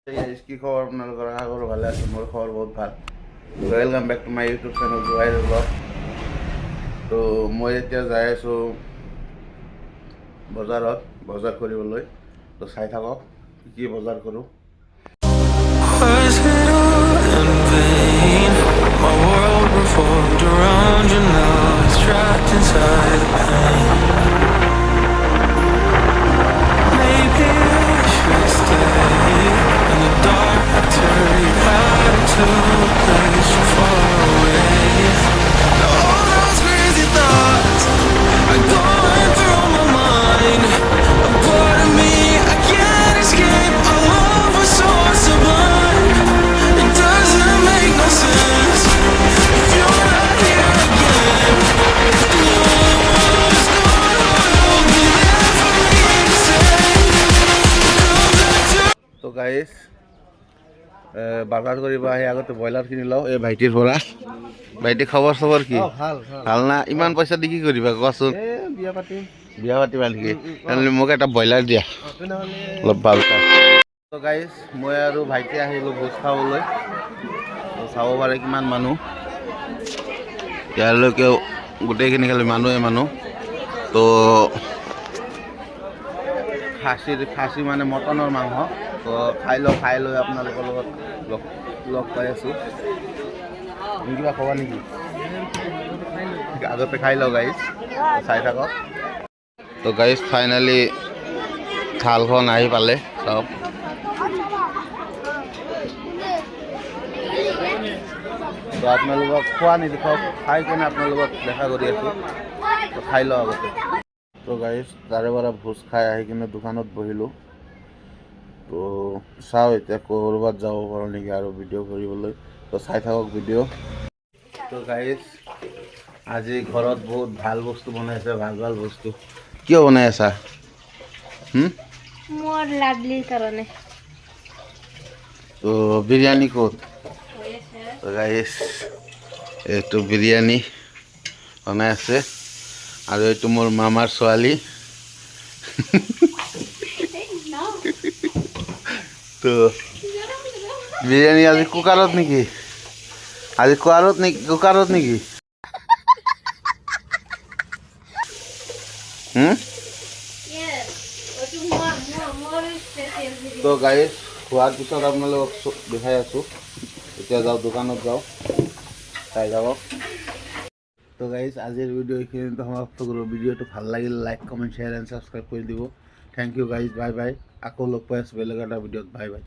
কি খবৰ আপোনালোকৰ? আশা কৰোঁ ভালে আছে। মোৰ খবৰ বহুত ভাল। Welcome back to my YouTube channel জুৱাইৰ ব্লগ। তো মই এতিয়া যাই আছোঁ বজাৰত বজাৰ কৰিবলৈ। তো চাই থাকক কি বজাৰ কৰোঁ। Was it all in vain? My world revolved around you, now it's trapped inside the pain. Maybe I should stay in the dark till you had to a place so far away. Now all those crazy thoughts are going through my mind. A part of me I can't escape. Our love was so sublime. It doesn't make no sense if you're not here again. And you was gone, be there for me to say. Come back to. তো guys বজাৰ কৰিব আহি আগতে broiler কিনি লওঁ এই ভাইটিৰ পৰা। ভাইটি খবৰ চবৰ কি? ভাল না? ইমান পইচা দি কি কৰিবা কোৱাচোন? বিয়া পাতিবা নেকি? তেনেহ'লে মোক এটা ব্ৰইলাৰ দিয়া, অলপ ভাল পাওঁ। তো গাইজ মই আৰু ভাইটি আহিলোঁ ভোজ খাবলৈ। তো চাব পাৰে কিমান মানুহ ইয়ালৈকেও, গোটেইখিনি খালি মানুহ। তো খাচী মানে মটনৰ মাংস। তো খাই লৈ আপোনালোকৰ লগত লগ পাই আছোঁ। তুমি কিবা ক'বা নেকি? আগতে খাই লওঁ গাইজ, চাই থাকক। তো গাইজ ফাইনেলি থালখন আহি পালে চব। তো আপোনালোকক খোৱা নিদেখাওক, খাই কেনে আপোনালোকক দেখা কৰি আছোঁ। তো খাই লওঁ আগতে। তো গাইজ তাৰে পৰা ভোজ খাই আহি কিনে দোকানত বহিলোঁ। তো চাওঁ এতিয়া ক'ৰবাত যাব পাৰোঁ নেকি আৰু ভিডিঅ' কৰিবলৈ। তো চাই থাকক ভিডিঅ'। তো গাইজ আজি ঘৰত বহুত ভাল বস্তু বনাইছে, ভাল বস্তু। কিয় বনাই আছা? মোৰ লাভলিৰ কাৰণে। তো বিৰিয়ানী ক'ত? তো গাইজ এইটো বিৰিয়ানী বনাই আছে আৰু এইটো মোৰ মামাৰ ছোৱালী। তো বিৰিয়ানী আজি কুকাৰত নেকি? কুকাৰত নেকি? তো গাইজ খোৱাৰ পিছত আপোনালোকক দেখাই আছোঁ। এতিয়া যাওঁ দোকানত যাওঁ, চাই যাব। তো গাইজ আজিৰ ভিডিঅ' এইখিনিতে সমাপ্ত কৰোঁ। ভিডিঅ'টো ভাল লাগিলে like comment share and subscribe কৰি দিব। Thank you guys, bye bye. আকৌ লগ পাই আছোঁ বেলেগ এটা ভিডিঅ'ত। Bye bye.